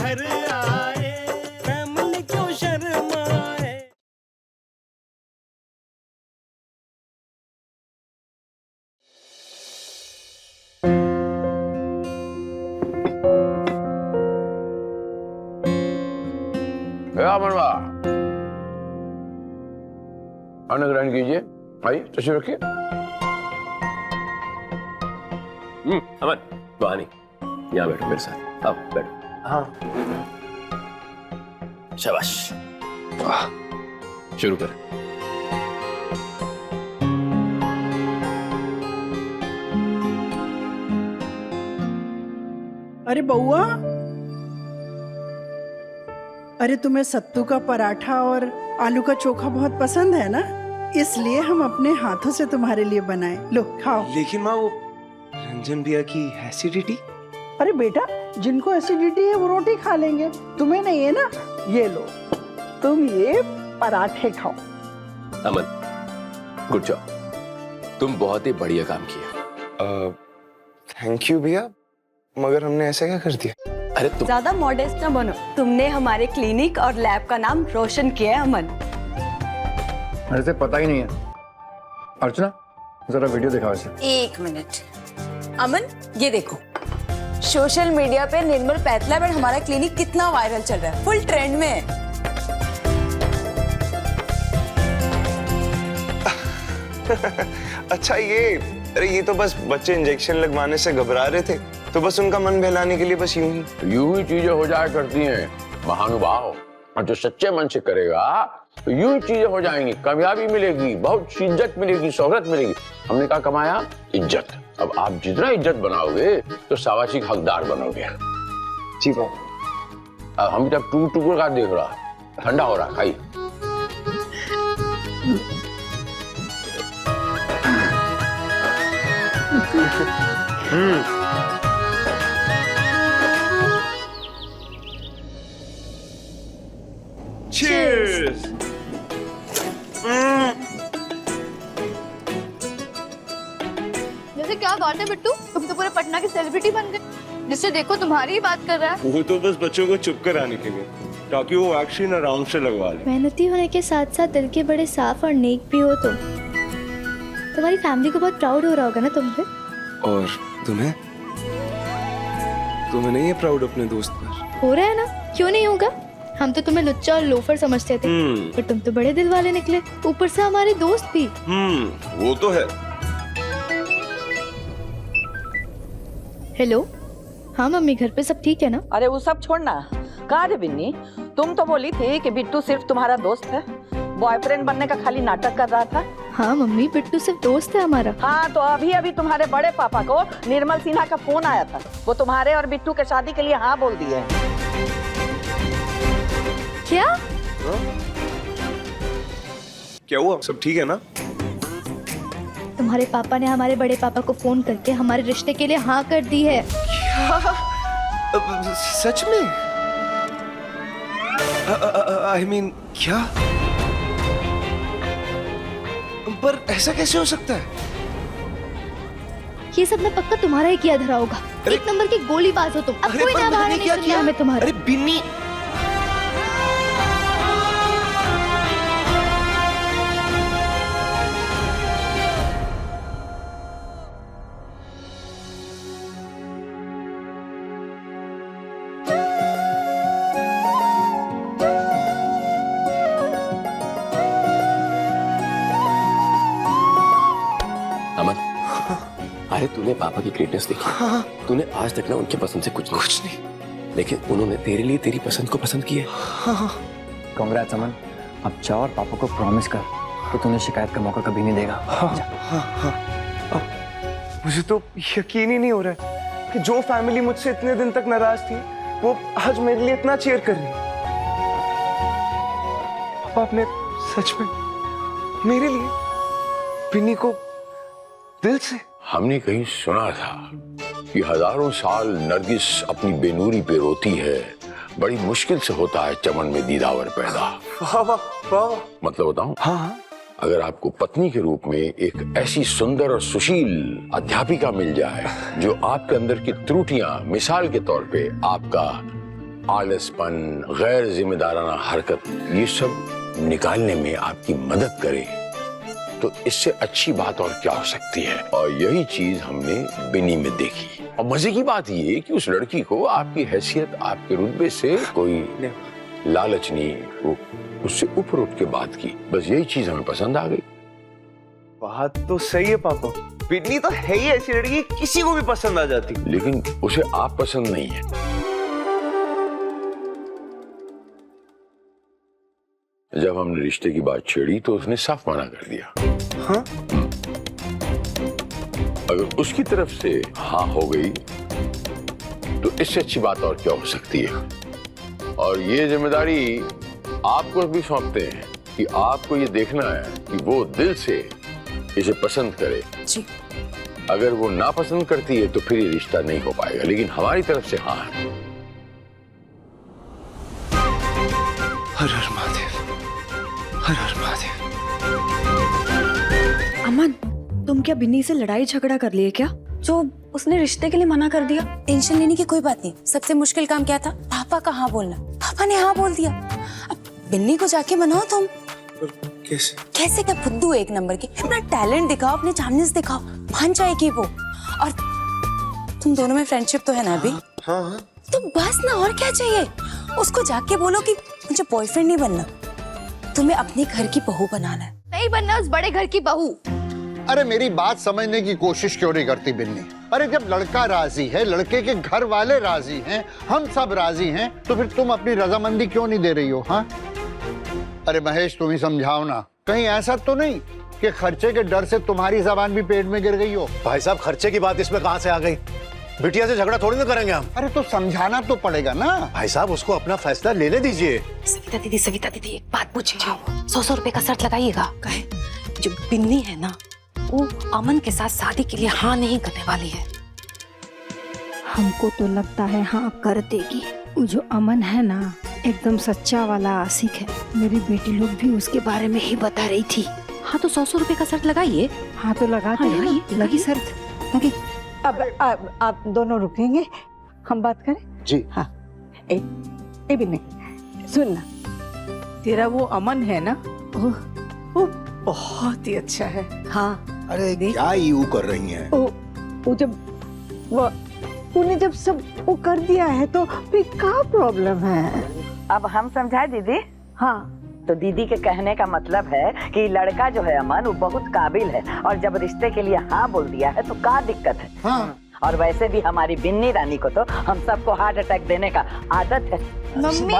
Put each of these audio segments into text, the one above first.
घर आए, फैमिली क्यों शर्माए। मनवा अन्न ग्रहण कीजिए। आइए तशरीफ रखिए। अमन वानी यहाँ बैठो मेरे साथ। अब बैठो। हाँ शाबाश। शुरू करें। अरे बउआ, अरे तुम्हें सत्तू का पराठा और आलू का चोखा बहुत पसंद है ना, इसलिए हम अपने हाथों से तुम्हारे लिए बनाए। लो खाओ। लेकिन माँ, वो रंजन भैया की एसिडिटी। अरे बेटा, जिनको एसिडिटी है वो रोटी खा लेंगे, तुम्हें नहीं है ना। ये लो, तुम ये पराठे खाओ। अमन गुड जॉब, तुम बहुत ही बढ़िया काम किया। थैंक यू भैया, मगर हमने ऐसा क्या कर दिया? अरे तुम ज्यादा मॉडेस्ट ना बनो, तुमने हमारे क्लिनिक और लैब का नाम रोशन किया है अमन। मेरे से पता ही नहीं है। अर्चना जरा वीडियो दिखाओ इसे। एक मिनट अमन, ये देखो सोशल मीडिया पे निर्मल पैथलैब और हमारा क्लिनिक कितना वायरल चल रहा है, फुल ट्रेंड में है। अच्छा अरे ये तो बस बच्चे इंजेक्शन लगवाने से घबरा रहे थे, तो बस उनका मन बहलाने के लिए बस यूं ही चीजें हो जाया करती हैं महानुभाव। और जो सच्चे मन से करेगा तो यूं ही चीजें हो जाएंगी, कामयाबी मिलेगी, बहुत इज्जत मिलेगी, शोहरत मिलेगी। हमने क्या कमाया? इज्जत। अब आप जितना इज्जत बनाओगे तो शाबाशी का हकदार बनोगे। जी बाबा। अब हम जब टुकड़ का देख रहा, ठंडा हो रहा, खाइए। Cheers! जैसे क्या बात है बिट्टू, तुम तो पूरे पटना की सेलिब्रिटी बन गए। जिससे देखो तुम्हारी ही बात कर रहा है। वो तो बस बच्चों को चुप कराने के लिए, ताकि वो वैक्सीन आराम से लगवा ले। मेहनती होने के साथ साथ दिल के बड़े साफ और नेक भी हो तुम। तुम्हारी फैमिली को बहुत प्राउड हो रहा होगा ना तुम पे। और तुम्हें नहीं है प्राउड अपने दोस्त पर? हो रहा है ना, क्यों नहीं होगा। हम तो तुम्हें लुच्चा और लोफर समझते थे, पर तुम तो बड़े दिल वाले निकले, ऊपर से हमारे दोस्त भी। वो तो है। हेलो, हाँ मम्मी, घर पे सब ठीक है ना? अरे वो सब छोड़ना, कहाँ रे बिन्नी? तुम तो बोली थी कि बिट्टू सिर्फ तुम्हारा दोस्त है, बॉयफ्रेंड बनने का खाली नाटक कर रहा था। हाँ मम्मी, बिट्टू सिर्फ दोस्त है हमारा। हाँ तो अभी अभी तुम्हारे बड़े पापा को निर्मल सिन्हा का फोन आया था, वो तुम्हारे और बिट्टू के शादी के लिए हाँ बोल दिए हैं। क्या? क्या हुआ? सब ठीक है ना? तुम्हारे पापा ने हमारे बड़े पापा को फोन करके हमारे रिश्ते के लिए हाँ कर दी है। सच में? I mean, क्या? पर ऐसा कैसे हो सकता है? ये सब ना पक्का तुम्हारा ही किया धरा होगा। एक नंबर की गोलीबाज हो तुम। अब कोई ना बाहर नहीं सुनना हमें तुम्हारा। अरे बिन्नी, अरे तूने पापा की ग्रेटनेस देखी? तूने आज तक ना उनके पसंद से कुछ नहीं, लेकिन उन्होंने तेरे लिए तेरी पसंद को पसंद किया। कांग्रेट्स अमन, अब जाओ और पापा को प्रॉमिस कर कि तूने शिकायत का मौका कभी नहीं देगा। मुझे तो यकीन ही नहीं हो रहा है कि जो फैमिली मुझसे इतने दिन तक नाराज थी, वो आज मेरे लिए इतना चीयर कर रही है। पापा आपने सच में मेरे लिए बिन्नी को दिल से? हमने कहीं सुना था कि हजारों साल नरगिस अपनी बेनूरी पे रोती है, बड़ी मुश्किल से होता है चमन में दीदावर पैदा। वाह वाह वाह। मतलब बताऊं? हाँ। अगर आपको पत्नी के रूप में एक ऐसी सुंदर और सुशील अध्यापिका मिल जाए जो आपके अंदर की त्रुटियां मिसाल के तौर पे आपका आलसपन, गैर जिम्मेदाराना हरकत, ये सब निकालने में आपकी मदद करे तो इससे अच्छी बात और क्या हो सकती है। और यही चीज हमने बिन्नी में देखी। और मजे की बात ये कि उस लड़की को आपकी हैसियत, आपके रुतबे से कोई लालच नहीं, वो उससे ऊपर उठ के बात की। बस यही चीज हमें पसंद आ गई। बात तो सही है पापा, बिन्नी तो है ही ऐसी लड़की, किसी को भी पसंद आ जाती। लेकिन उसे आप पसंद नहीं है। जब हमने रिश्ते की बात छेड़ी तो उसने साफ मना कर दिया। हाँ? अगर उसकी तरफ से हाँ हो गई तो इससे अच्छी बात और क्या हो सकती है। और ये जिम्मेदारी आपको भी सौंपते हैं कि आपको ये देखना है कि वो दिल से इसे पसंद करे। जी। अगर वो नापसंद करती है तो फिर ये रिश्ता नहीं हो पाएगा, लेकिन हमारी तरफ से हाँ है। हर हर महादेव, हर हर महादेव। अमन, तुम क्या बिन्नी से लड़ाई झगड़ा कर लिए क्या, जो उसने रिश्ते के लिए मना कर दिया? टेंशन लेने की कोई बात नहीं। सबसे मुश्किल काम क्या था? पापा का हाँ बोलना। पापा ने हाँ बोल दिया। अब बिन्नी को जाके मनाओ तुम। कैसे? कैसे क्या फुद्दू एक नंबर की, अपना टैलेंट दिखाओ, अपने चार्मनेस दिखाओ, मान जाएगी वो। और तुम दोनों में फ्रेंडशिप तो है ना अभी? हाँ हाँ। तो बस ना, और क्या चाहिए? उसको जाके बोलो कि मुझे बॉयफ्रेंड नहीं बनना, तुम्हें अपने घर की बहू बनाना है। नहीं बनना उस बड़े घर की बहू। अरे मेरी बात समझने की कोशिश क्यों नहीं करती बिन्नी? अरे जब लड़का राजी है, लड़के के घर वाले राजी हैं, हम सब राजी हैं, तो फिर तुम अपनी रजामंदी क्यों नहीं दे रही हो? हाँ, अरे महेश तुम ही समझाओ ना, कहीं ऐसा तो नहीं कि खर्चे के डर से तुम्हारी जबान भी पेट में गिर गई हो? भाई साहब, खर्चे की बात इसमें कहां से आ गई? बिटिया से झगड़ा थोड़ी ना करेंगे हम। अरे तो समझाना तो पड़ेगा ना। भाई साहब, उसको अपना फैसला लेने दीजिए। सविता दीदी एक बात पूछिए, 100 रुपए का शर्त लगाइएगा। कहे जो बिन्नी है ना, वो अमन के साथ शादी के लिए हाँ नहीं करने वाली है। हमको तो लगता है हाँ कर देगी। वो जो अमन है ना, एकदम सच्चा वाला आशिक है। मेरी बेटी लोग भी उसके बारे में ही बता रही थी। हाँ तो 100 रुपए का शर्त लगाइए। हाँ तो लगाते हैं ना, लगी शर्त लगी। अब आप दोनों रुकेंगे, हम बात करें? जी हाँ। ए भी नहीं, सुन ना, तेरा वो अमन है ना, वो बहुत ही अच्छा है। हाँ। अरे क्या यू कर रही हैं? वो जब तूने जब सब वो कर दिया है तो फिर क्या प्रॉब्लम है? अब हम समझाए दीदी? हाँ। तो दीदी के कहने का मतलब है कि लड़का जो है अमन, वो बहुत काबिल है, और जब रिश्ते के लिए हाँ बोल दिया है तो क्या दिक्कत है? हाँ। और वैसे भी हमारी बिन्नी रानी को तो हम सबको हार्ट अटैक देने का आदत है। मम्मी,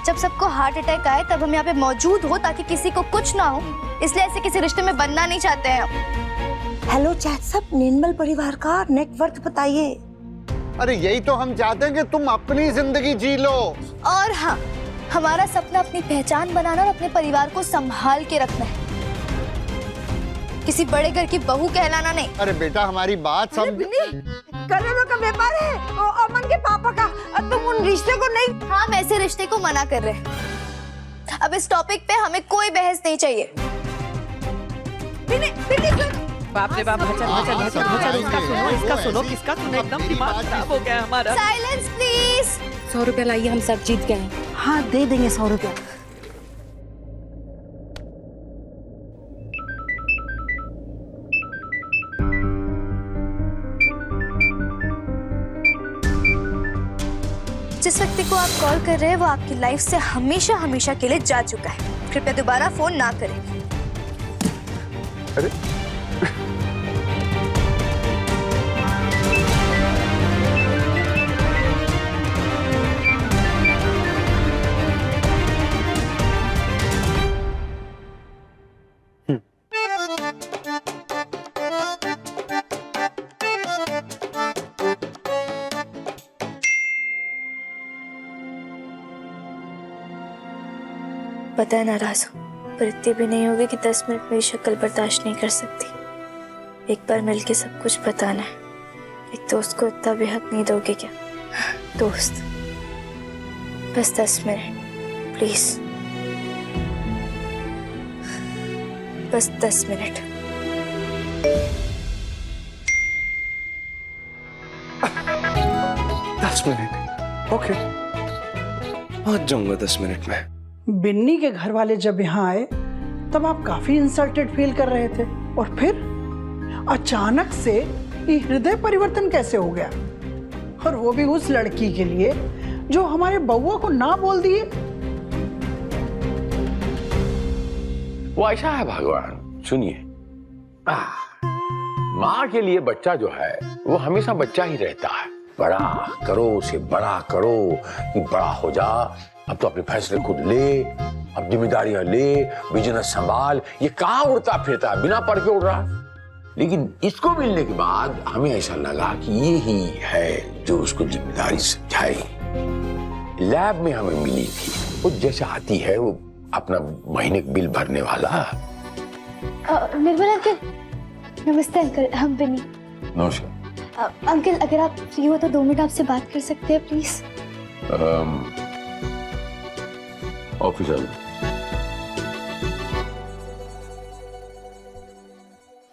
जब सबको हार्ट अटैक आए तब हम यहाँ पे मौजूद हो ताकि किसी को कुछ ना हो, इसलिए ऐसे किसी रिश्ते में बनना नहीं चाहते हैं। हेलो चैट सब, निर्मल परिवार का नेटवर्थ बताइए। अरे यही तो हम चाहते हैं कि तुम अपनी जिंदगी जी लो। और हाँ, हमारा सपना अपनी पहचान बनाना और अपने परिवार को संभाल के रखना है, किसी बड़े घर की बहू कहलाना नहीं। अरे बेटा हमारी बात समझ। करोड़ों का व्यापार है वो अमन के पापा का, तुम उन रिश्ते को नहीं। हाँ, वैसे रिश्ते को मना कर रहे हैं। अब इस टॉपिक पे हमें कोई बहस नहीं चाहिए। बाप रे बाप, इसका सुनो, किसका सुनो, एकदम दिमाग खराब हो गया हमारा। Silence please. 100 रुपया लाइए, हम सब जीत गए हैं। हाँ दे देंगे 100 रुपया। जिस व्यक्ति को आप कॉल कर रहे हैं वो आपकी लाइफ से हमेशा हमेशा के लिए जा चुका है। कृपया दोबारा फोन ना करें। अरे पता है नाराज हो, पर इतनी भी नहीं होगी कि 10 मिनट मेरी शक्ल बर्दाश्त नहीं कर सकती। एक बार मिलके सब कुछ बताना है। एक दोस्त को इतना भी हक नहीं दोगे क्या? दोस्त, बस 10 मिनट प्लीज, बस 10 मिनट। दस मिनट, ओके। पहुंच जाऊंगा 10 मिनट में। बिन्नी के घर वाले जब यहाँ आए तब आप काफी इंसल्टेड फील कर रहे थे, और फिर अचानक से ये हृदय परिवर्तन कैसे हो गया, और वो भी उस लड़की के लिए जो हमारे बउआ को ना बोल दिए। वो ऐसा है भगवान, सुनिए, माँ के लिए बच्चा जो है वो हमेशा बच्चा ही रहता है। बड़ा करो उसे, बड़ा करो कि बड़ा हो जा, अब तो अपने फैसले खुद ले, अब जिम्मेदारियां ले, बिजनेस संभाल। ये कहाँ उड़ता फिरता है, बिना पढ़ के उड़ रहा। लेकिन इसको मिलने के बाद हमें ऐसा लगा कि ये ही है जो उसको जिम्मेदारी समझाई। लैब में हमें मिली थी, वो जैसे आती है वो अपना महीने का बिल भरने वाला। निर्मल अंकल, नमस्ते अंकल, हम बिन्नी। नमस्कार अंकल, अगर आप फ्री हो तो 2 मिनट आपसे बात कर सकते हैं please? Officer.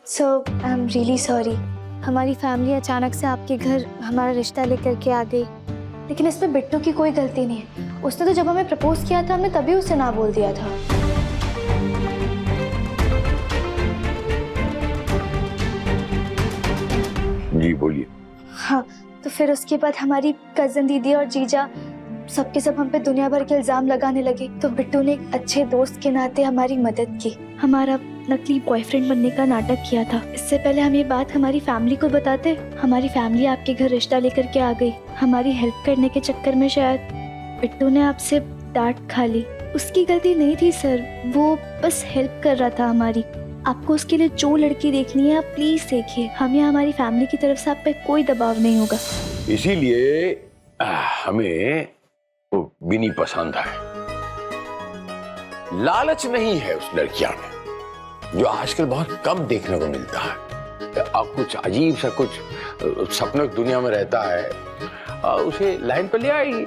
So I am really sorry, हमारी फैमिली अचानक से आपके घर हमारा रिश्ता लेकर के आ गई, लेकिन इसमें बिट्टू की कोई गलती नहीं है। उसने तो जब हमें प्रपोज किया था हमने तभी उसे ना बोल दिया था। जी बोलिए। हाँ, तो फिर उसके बाद हमारी कजन दीदी और जीजा सबके सब हम पे दुनिया भर के इल्जाम लगाने लगे, तो बिट्टू ने एक अच्छे दोस्त के नाते हमारी मदद की, हमारा नकली बॉयफ्रेंड बनने का नाटक किया था। इससे पहले हम ये बात हमारी फैमिली को बताते, हमारी फैमिली आपके घर रिश्ता लेकर के आ गई। हमारी हेल्प करने के चक्कर में शायद बिट्टू ने आपसे डांट खा ली। उसकी गलती नहीं थी सर, वो बस हेल्प कर रहा था हमारी। आपको उसके लिए जो लड़की देखनी है आप प्लीज देखिए, हमें हमारी फैमिली की तरफ से आप पे कोई दबाव नहीं होगा। इसीलिए हमें वो बिन्नी पसंद है। लालच नहीं है उस लड़कियां में, जो आजकल बहुत कम देखने को मिलता है। अब कुछ अजीब सा कुछ सपनों की दुनिया में रहता है, उसे लाइन पर ले आएगी।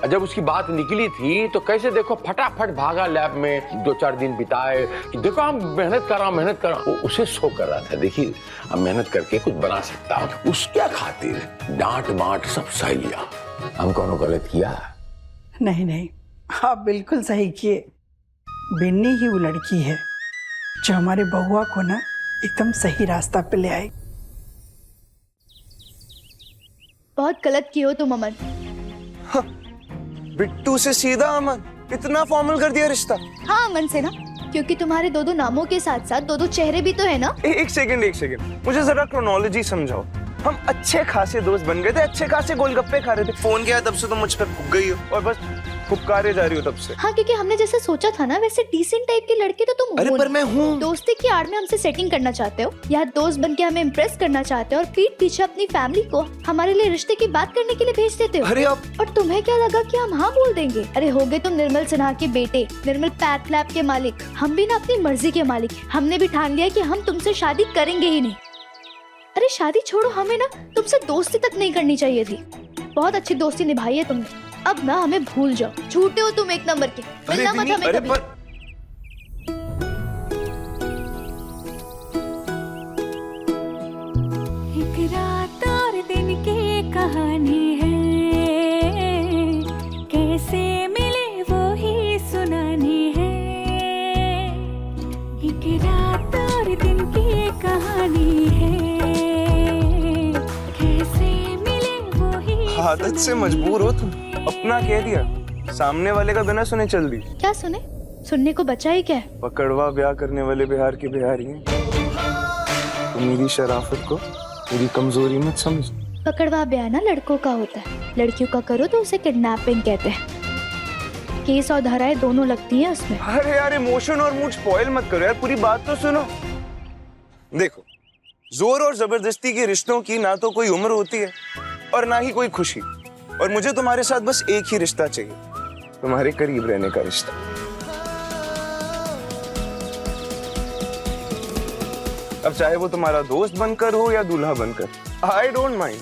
जब उसकी बात निकली थी तो कैसे देखो फटाफट भागा लैब में, 2-4 दिन बिताए कि देखो हम मेहनत कर रहा हूं। वो उसे शो कर रहा था, देखिए अब मेहनत करके कुछ बना सकता हूं। उसके खातिर डांट बांट सब सह लिया। हम कौन गलत किया? नहीं नहीं, आप बिल्कुल सही किए। बिन्नी ही वो लड़की है जो हमारे बउआ को ना एकदम सही रास्ता पे ले आई। बहुत गलत किए हो तुम अमन। बिट्टू से सीधा अमन, इतना फॉर्मल कर दिया रिश्ता। हाँ अमन से ना, क्योंकि तुम्हारे 2-2 नामों के साथ साथ 2-2 चेहरे भी तो है ना। एक सेकंड, मुझे जरा क्रोनोलॉजी समझाओ। हम अच्छे खासे दोस्त बन गए थे, अच्छे खासे गोलगप्पे खा रहे थे, फोन किया तब से तुम मुझ पर फूक गई हो और बस फुपकारे जा रही हो तब से। हाँ, क्योंकि हमने जैसे सोचा था ना वैसे डिसेंट टाइप के लड़के तो तुम अरे पर मैं हूँ। दोस्ती की आड़ में हमसे सेटिंग करना चाहते हो, या दोस्त बन के हमें इम्प्रेस करना चाहते हो और पीठ पीछे अपनी फैमिली को हमारे लिए रिश्ते की बात करने के लिए भेज देते हो। अरे और तुम्हें क्या लगा कि हम हाँ बोल देंगे? अरे हो गए तुम निर्मल सिन्हा के बेटे, निर्मल पैथ लैब के मालिक। हम भी ना अपनी मर्जी के मालिक। हमने भी ठान लिया कि हम तुमसे शादी करेंगे ही नहीं। अरे शादी छोड़ो, हमें ना तुमसे दोस्ती तक नहीं करनी चाहिए थी। बहुत अच्छी दोस्ती निभाई है तुमने, अब ना हमें भूल जाओ। झूठे हो तुम एक नंबर के, मिलना मत हमें कभी। एक रात और दिन की कहानी है, कैसे मिले वो ही सुनानी है। एक रात और दिन की कहानी है, आदत से मजबूर हो तुम, अपना कह दिया, सामने वाले का बिना सुने चल दी। क्या सुने? सुनने को बचा ही क्या है? पकड़वा ब्याह करने वाले बिहार की बिहारी हैं। तो मेरी शराफत को मेरी कमजोरी मत समझ। पकड़वा ब्याह ना लड़कों का होता है, लड़कियों का करो तो उसे किडनैपिंग कहते हैं। केस और धाराएं दोनों लगती हैं उसमें। अरे यार इमोशन और मूड स्पॉइल मत करो यार, पूरी बात तो सुनो। देखो, जोर और जबरदस्ती के रिश्तों की ना तो कोई उम्र होती है और ना ही कोई खुशी, और मुझे तुम्हारे साथ बस एक ही रिश्ता चाहिए, तुम्हारे करीब रहने का रिश्ता। अब चाहे वो तुम्हारा दोस्त बनकर हो या दूल्हा बनकर, आई डोंट माइंड।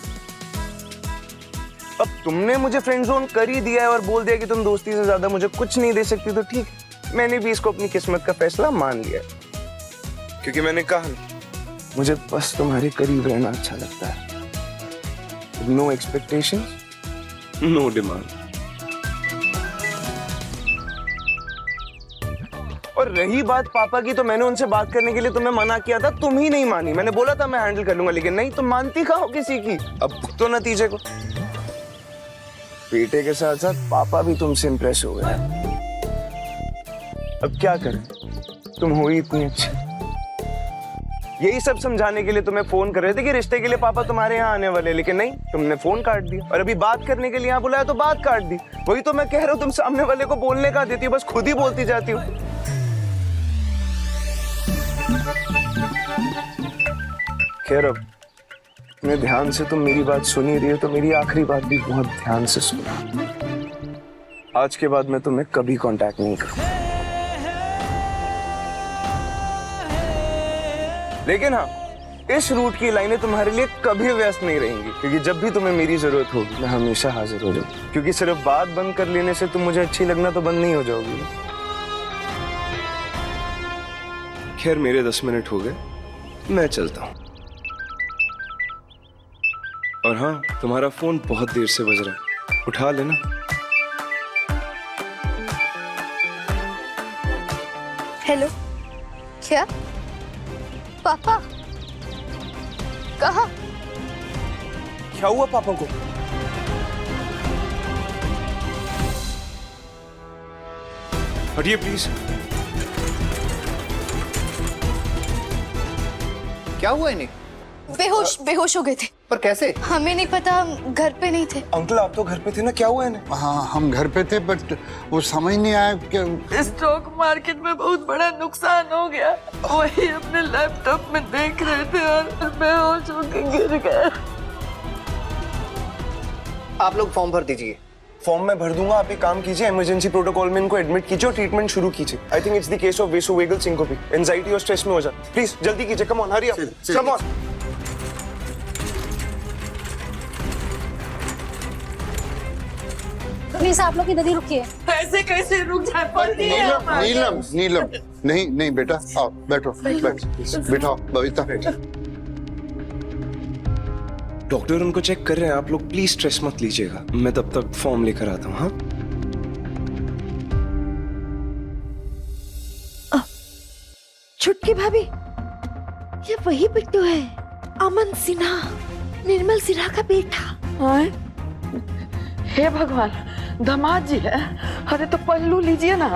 अब तुमने मुझे फ्रेंड जोन कर ही दिया है और बोल दिया कि तुम दोस्ती से ज्यादा मुझे कुछ नहीं दे सकती, तो ठीक है, मैंने भी इसको अपनी किस्मत का फैसला मान लिया, क्योंकि मैंने कहा मुझे बस तुम्हारे करीब रहना अच्छा लगता है। No expectations, no demand. और रही बात पापा की, तो मैंने उनसे बात करने के लिए तुम्हें मना किया था, तुम ही नहीं मानी। मैंने बोला था मैं हैंडल कर लूंगा, लेकिन नहीं, तुम मानती कहाँ हो किसी की। अब भुगतो नतीजे को। बेटे के साथ साथ पापा भी तुमसे इंप्रेस हो गए। अब क्या करें, तुम हो ही इतनी अच्छी। यही सब समझाने के लिए तुम्हें फोन कर रहे थे कि रिश्ते के लिए पापा तुम्हारे यहाँ आने वाले, लेकिन नहीं, तुमने फोन काट दिया। और अभी बात करने के लिए यहाँ बुलाया तो बात काट दी। वही तो मैं कह रहा हूँ, तुम सामने वाले को बोलने का देती हो, बस खुद ही बोलती जाती हो। खैर, अब इतने ध्यान से तुम मेरी बात सुन ही रही हो, तो मेरी आखिरी बात भी बहुत ध्यान से सुना। आज के बाद मैं तुम्हें कभी कांटेक्ट नहीं करूंगा, लेकिन हाँ, इस रूट की लाइनें तुम्हारे लिए कभी व्यस्त नहीं रहेंगी, क्योंकि जब भी तुम्हें मेरी जरूरत होगी मैं हमेशा हाजिर हो जाऊंगी। क्योंकि सिर्फ बात बंद कर लेने से तुम मुझे अच्छी लगना तो बंद नहीं हो जाओगी। खैर, मेरे 10 मिनट हो गए, मैं चलता हूँ। और हाँ, तुम्हारा फोन बहुत देर से बज रहा है, उठा लेना। हेलो, क्या पापा? कहाँ? क्या हुआ पापा को? हटिए प्लीज। क्या हुआ इन्हें? बेहोश हो गए थे। पर कैसे? हमें नहीं पता, हम घर पे नहीं थे। अंकल, आप तो घर पे थे ना, क्या हुआ इन्हें? हाँ, हम घर पे थे, बट वो समझ नहीं आया कि स्टॉक मार्केट में बहुत बड़ा नुकसान हो गया। वही अपने लैपटॉप में देख रहे थे और बेहोश होकर गिर गए। आप लोग फॉर्म भर दीजिए। फॉर्म में भर दूंगा, आप एक काम कीजिए, इमरजेंसी प्रोटोकॉल में इनको एडमिट कीजिए और ट्रीटमेंट शुरू कीजिए। I think it's the case of vasovagal syncope. Anxiety और स्ट्रेस में हो जाए। प्लीज जल्दी कीजिए, come on, hurry up, come on. Please आप लोग इधर ही रुकिए। ऐसे कैसे रुक जाए? नीलम, नहीं बेटा, आओ बैठो, बैठो बबीता। डॉक्टर उनको चेक कर रहे हैं, आप लोग प्लीज स्ट्रेस मत लीजिएगा। मैं तब तक फॉर्म लेकर आता हूँ। हाँ, छुटकी भाभी, ये वही बिट्टू है, अमन सिन्हा, निर्मल सिन्हा का बेटा। हे भगवान, दामाद जी है। अरे तो पल्लू लीजिए ना।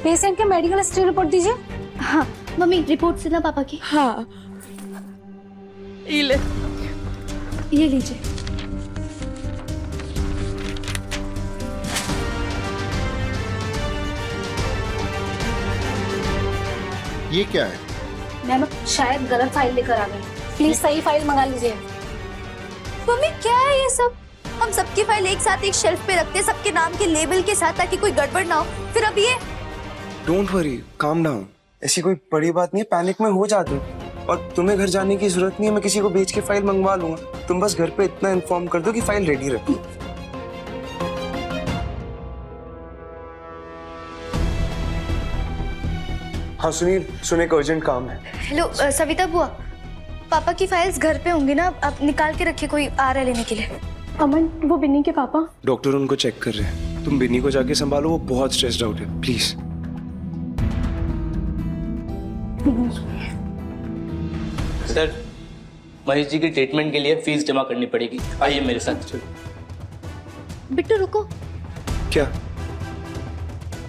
पेशेंट के मेडिकल हिस्ट्री रिपोर्ट दीजिए। हाँ मम्मी, रिपोर्ट से ना पापा की। हाँ, ये लीजिए। ये क्या है? मैम शायद गलत फाइल लेकर आ गए, प्लीज सही फाइल मंगा लीजिए। मम्मी क्या है ये सब? हम सबकी फाइल एक साथ एक शेल्फ पे रखते हैं, सबके नाम के लेबल के साथ, ताकि कोई गड़बड़ ना हो। फिर अब ये। Don't worry, calm down. ऐसी कोई बड़ी बात नहीं है, पैनिक में हो जाते हो। और तुम्हें घर जाने की जरूरत नहीं है, मैं किसी को भेज के फाइल मंगवा लूंगा। तुम बस घर पे इतना इन्फॉर्म कर दो कि फाइल रेडी रखो। हाँ सुनील, सुने का अर्जेंट काम है। हेलो सविता बुआ, पापा की फाइल्स घर पे होंगी ना, आप निकाल के रखिए, कोई आ रहा है लेने के लिए। अमन, वो बिन्नी के पापा। डॉक्टर उनको चेक कर रहे हैं, तुम बिन्नी को जाके संभालो, वो बहुत स्ट्रेस्ड आउट है, प्लीज। सर, महेश जी की ट्रीटमेंट के लिए फीस जमा करनी पड़ेगी, आइए मेरे साथ। बिट्टू रुको। क्या?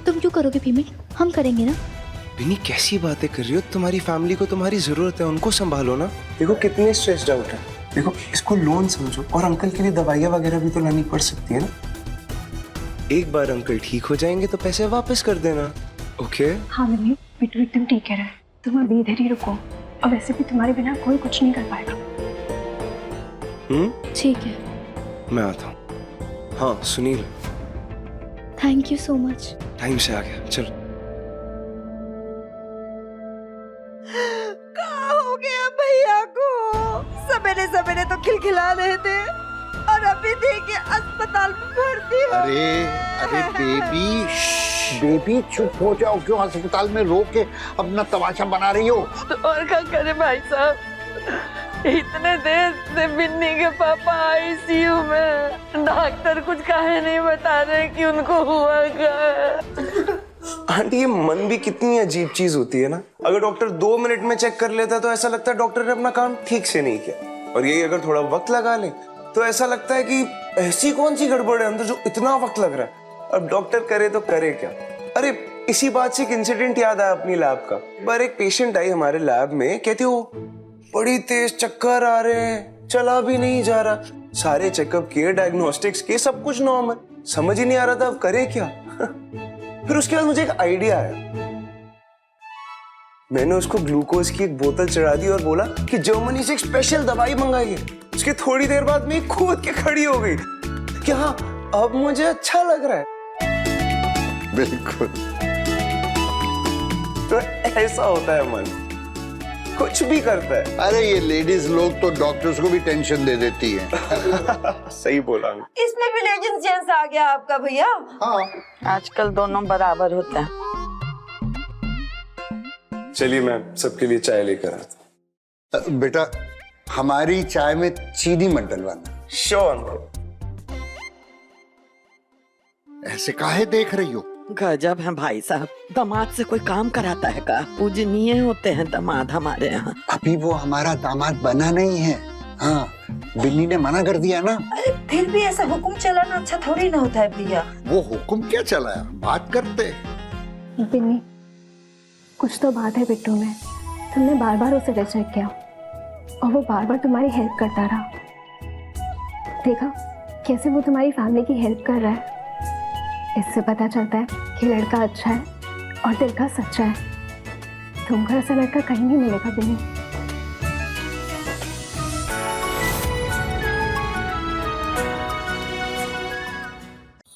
तुम क्यों करोगे पेमेंट? हम करेंगे ना। बिन्नी कैसी बातें कर रही हो? तुम्हारी फैमिली को तुम्हारी जरूरत है, उनको संभालो ना। देखो कितने स्ट्रेस्ड आउट है। देखो, इसको लोन समझो, और अंकल के लिए दवाइयाँ वगैरह भी तो लानी पड़ सकती है ना। एक बार अंकल ठीक हो जाएंगे तो पैसे वापस कर देना, ओके? हाँ मम्मी, बिट्टू एकदम ठीक है, तुम अभी इधर ही रुको, और वैसे भी तुम्हारे बिना कोई कुछ नहीं कर पाएगा। ठीक है, मैं आता हूँ। हाँ Sunil, thank you so much. Time से आ गया, चलो। क्या हो गया भैया को? सवेरे सवेरे तो खिलखिला रहे थे और अभी देखिए अस्पताल में भर्ती हो। अरे बेबी चुप हो जाओ, क्यों अस्पताल में रो के अपना तमाशा बना रही हो? तो और क्या करे भाई साहब, इतने देर से बिन्नी के पापा आईसीयू में, डॉक्टर कुछ काहे नहीं बता रहे कि उनको हुआ क्या है। आंटी ये मन भी कितनी अजीब चीज होती है ना। अगर डॉक्टर 2 मिनट में चेक कर लेता तो ऐसा लगता है डॉक्टर ने अपना काम ठीक से नहीं किया, और यही अगर थोड़ा वक्त लगा ले तो ऐसा लगता है कि ऐसी कौन सी गड़बड़ है अंदर जो इतना वक्त लग रहा है। अब डॉक्टर करे तो करे क्या। अरे इसी बात से एक इंसिडेंट याद आया अपनी लैब का। बार एक पेशेंट आई हमारे लैब में, कहती हो बड़ी तेज चक्कर आ रहे हैं, चला भी नहीं जा रहा। सारे चेकअप किए, डायग्नोस्टिक्स किए, सब कुछ नॉर्मल, समझ ही नहीं आ रहा था अब करे क्या। फिर उसके बाद मुझे एक आइडिया आया। मैंने उसको ग्लूकोज की एक बोतल चढ़ा दी और बोला कि जर्मनी से एक स्पेशल दवाई मंगाइए। उसके थोड़ी देर बाद में कूद के खड़ी हो गई कि हाँ अब मुझे अच्छा लग रहा है। बिल्कुल। तो ऐसा होता है मन, कुछ भी करता है। अरे ये लेडीज लोग तो डॉक्टर्स को भी टेंशन दे देती हैं। सही बोला। इसमें भी लेजेंड जेंस आ गया आपका भैया। हाँ आजकल दोनों बराबर होते हैं। चलिए मैं सबके लिए चाय लेकर आता। बेटा हमारी चाय में चीनी मत डलवाना। श्योर। ऐसे काहे देख रही हो? गजब है भाई साहब, दामाद से कोई काम कराता है का? पूजनीय होते हैं दामाद हमारे यहाँ। अभी वो हमारा दामाद बना नहीं है। हाँ बिन्नी ने मना कर दिया ना। अरे फिर भी ऐसा हुक्म चलाना अच्छा थोड़ी ना होता है भैया। वो हुक्म क्या चलाया, बात करते। बिन्नी कुछ तो बात है बिट्टू में। तुमने बार बार उसे रिजेक्ट किया और वो बार बार तुम्हारी हेल्प करता रहा। देखा कैसे वो तुम्हारी फैमिली की हेल्प कर रहा है। इससे पता चलता है कि लड़का अच्छा है और दिल का सच्चा है। तुमको ऐसा लड़का कहीं नहीं मिलेगा बिन्नी।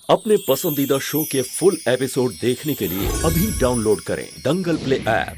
अपने पसंदीदा शो के फुल एपिसोड देखने के लिए अभी डाउनलोड करें दंगल प्ले ऐप।